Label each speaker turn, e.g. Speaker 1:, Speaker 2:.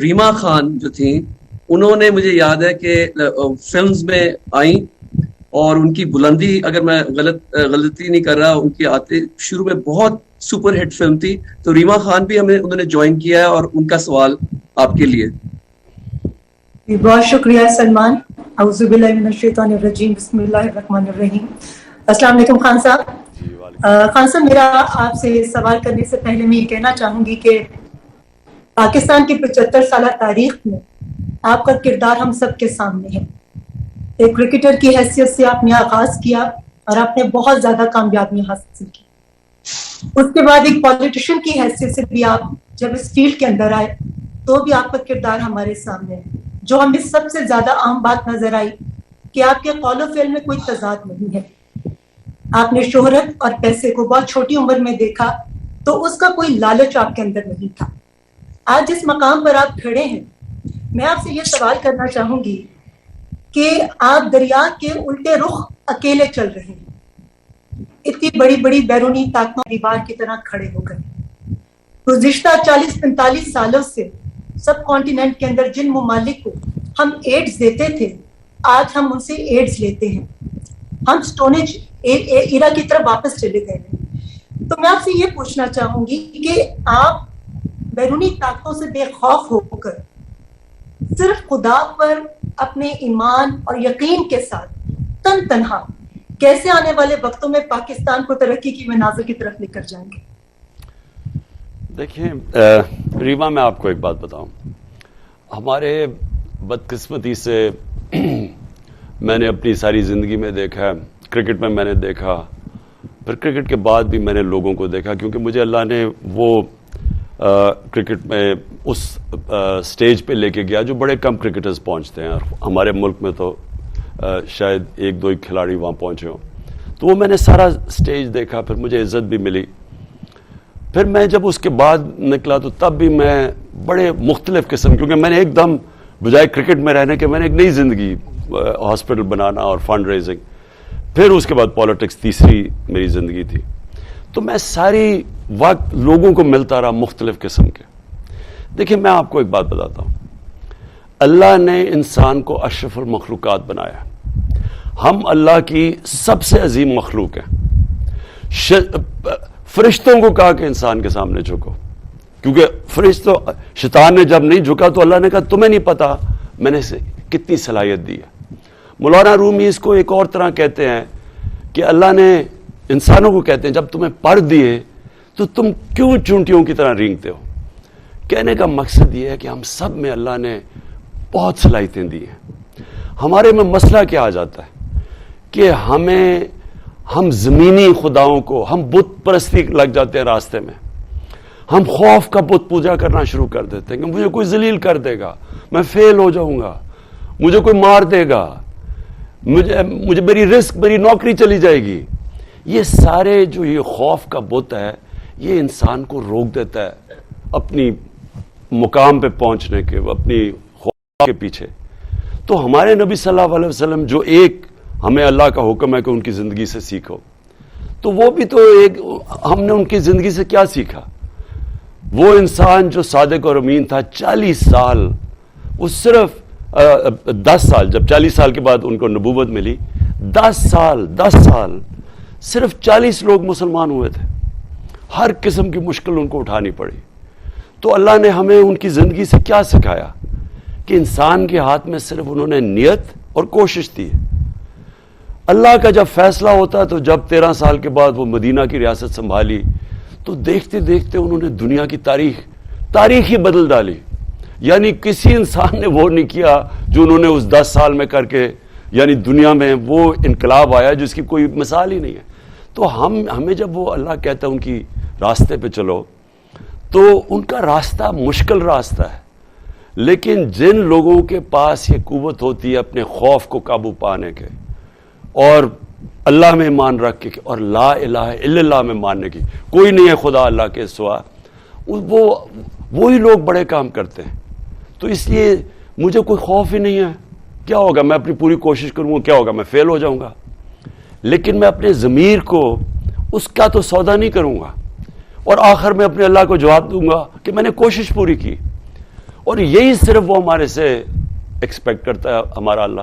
Speaker 1: ریما خان جو تھیں انہوں نے مجھے یاد ہے کہ فلمز میں آئیں اور ان کی بلندی اگر میں غلطی نہیں کر رہا ان کی آتے شروع میں بہت سپر ہٹ فلم تھی. تو ریما خان بھی انہوں نے جوائن کیا ہے اور ان کا سوال آپ کے لیے.
Speaker 2: بہت شکریہ سلمان. اعوذ باللہ من الشیطان الرجیم بسم اللہ الرحمن الرحیم. السلام علیکم خان صاحب. خان صاحب میرا آپ سے سوال کرنے سے پہلے میں یہ کہنا چاہوں گی کہ پاکستان کی 75 سالہ تاریخ میں آپ کا کردار ہم سب کے سامنے ہے. ایک کرکٹر کی حیثیت سے آپ نے آغاز کیا اور آپ نے بہت زیادہ کامیابیاں حاصل کی. اس کے بعد ایک پولیٹیشین کی حیثیت سے بھی آپ جب اس فیلڈ کے اندر آئے تو بھی آپ کا کردار ہمارے سامنے ہے. جو ہمیں سب سے زیادہ عام بات نظر آئی کہ آپ کے قول و فعل میں کوئی تضاد نہیں ہے. آپ نے شہرت اور پیسے کو بہت چھوٹی عمر میں دیکھا تو اس کا کوئی لالچ آپ کے اندر نہیں تھا. آج جس مقام پر آپ کھڑے ہیں میں آپ سے یہ سوال کرنا چاہوں گی کہ آپ دریا کے الٹے رخ اکیلے چل رہے ہیں. اتنی بڑی بڑی بیرونی طاقتوں دیوار کی طرح کھڑے ہو گئے. گزشتہ 40-45 سالوں سے سب کانٹیننٹ کے اندر جن ممالک کو ہم ایڈز دیتے تھے آج ہم ان سے ایڈز لیتے ہیں. ہم سٹونج ایرا کی طرف واپس چلے گئے ہیں. تو میں آپ سے یہ پوچھنا چاہوں گی کہ آپ بیرونی طاقتوں سے بے خوف ہو کر صرف خدا پر اپنے ایمان اور یقین کے ساتھ تن تنہا کیسے آنے والے وقتوں میں پاکستان کو ترقی کی منازل کی طرف لے کر جائیں گے؟
Speaker 3: دیکھیں ریما، میں آپ کو ایک بات بتاؤں. ہمارے بدقسمتی سے میں نے اپنی ساری زندگی میں دیکھا، کرکٹ میں میں نے دیکھا، پھر کرکٹ کے بعد بھی میں نے لوگوں کو دیکھا، کیونکہ مجھے اللہ نے وہ کرکٹ میں اس سٹیج پہ لے کے گیا جو بڑے کم کرکٹرز پہنچتے ہیں. اور ہمارے ملک میں تو شاید 1-2 کھلاڑی وہاں پہنچے ہوں. تو وہ میں نے سارا سٹیج دیکھا، پھر مجھے عزت بھی ملی. پھر میں جب اس کے بعد نکلا تو تب بھی میں بڑے مختلف قسم، کیونکہ میں نے ایک دم بجائے کرکٹ میں رہنے کے میں نے ایک نئی زندگی، ہاسپٹل بنانا اور فنڈ ریزنگ، پھر اس کے بعد پالیٹکس تیسری میری زندگی تھی. تو میں ساری وقت لوگوں کو ملتا رہا مختلف قسم کے. دیکھیں میں آپ کو ایک بات بتاتا ہوں، اللہ نے انسان کو اشرف المخلوقات بنایا. ہم اللہ کی سب سے عظیم مخلوق ہیں. فرشتوں کو کہا کہ انسان کے سامنے جھکو، کیونکہ شیطان نے جب نہیں جھکا تو اللہ نے کہا تمہیں نہیں پتا میں نے کتنی صلاحیت دی ہے. مولانا رومی اس کو ایک اور طرح کہتے ہیں کہ اللہ نے انسانوں کو کہتے ہیں جب تمہیں پر دیے تو تم کیوں چونٹیوں کی طرح رینگتے ہو. کہنے کا مقصد یہ ہے کہ ہم سب میں اللہ نے بہت صلاحیتیں دی ہیں. ہمارے میں مسئلہ کیا آ جاتا ہے کہ ہم زمینی خداؤں کو، ہم بت پرستی لگ جاتے ہیں راستے میں. ہم خوف کا بت پوجا کرنا شروع کر دیتے ہیں کہ مجھے کوئی ذلیل کر دے گا، میں فیل ہو جاؤں گا، مجھے کوئی مار دے گا، مجھے میری رزق، میری نوکری چلی جائے گی. یہ سارے جو یہ خوف کا بت ہے یہ انسان کو روک دیتا ہے اپنی مقام پہ پہنچنے کے، اپنی خوف کے پیچھے. تو ہمارے نبی صلی اللہ علیہ وسلم جو ایک ہمیں اللہ کا حکم ہے کہ ان کی زندگی سے سیکھو، تو وہ بھی تو ایک، ہم نے ان کی زندگی سے کیا سیکھا؟ وہ انسان جو صادق اور امین تھا 40 سال، وہ صرف 10 سال، جب 40 سال کے بعد ان کو نبوت ملی، 10 سال صرف 40 لوگ مسلمان ہوئے تھے. ہر قسم کی مشکل ان کو اٹھانی پڑی. تو اللہ نے ہمیں ان کی زندگی سے کیا سکھایا کہ انسان کے ہاتھ میں صرف انہوں نے نیت اور کوشش دی. اللہ کا جب فیصلہ ہوتا تو جب 13 سال کے بعد وہ مدینہ کی ریاست سنبھالی تو دیکھتے دیکھتے انہوں نے دنیا کی تاریخ ہی بدل ڈالی. یعنی کسی انسان نے وہ نہیں کیا جو انہوں نے اس 10 سال میں کر کے، یعنی دنیا میں وہ انقلاب آیا جس کی کوئی مثال ہی نہیں ہے. تو ہمیں جب وہ اللہ کہتا ہے ان کی راستے پہ چلو، تو ان کا راستہ مشکل راستہ ہے. لیکن جن لوگوں کے پاس یہ قوت ہوتی ہے اپنے خوف کو قابو پانے کے اور اللہ میں ایمان رکھ کے اور لا الہ الا اللہ میں ماننے کی، کوئی نہیں ہے خدا اللہ کے سوا، وہی لوگ بڑے کام کرتے ہیں. تو اس لیے مجھے کوئی خوف ہی نہیں ہے. کیا ہوگا، میں اپنی پوری کوشش کروں گا، کیا ہوگا، میں فیل ہو جاؤں گا، لیکن میں اپنے ضمیر کو اس کا تو سودا نہیں کروں گا اور آخر میں اپنے اللہ کو جواب دوں گا کہ میں نے کوشش پوری کی. اور یہی صرف وہ ہمارے سے ایکسپیکٹ کرتا ہے ہمارا اللہ.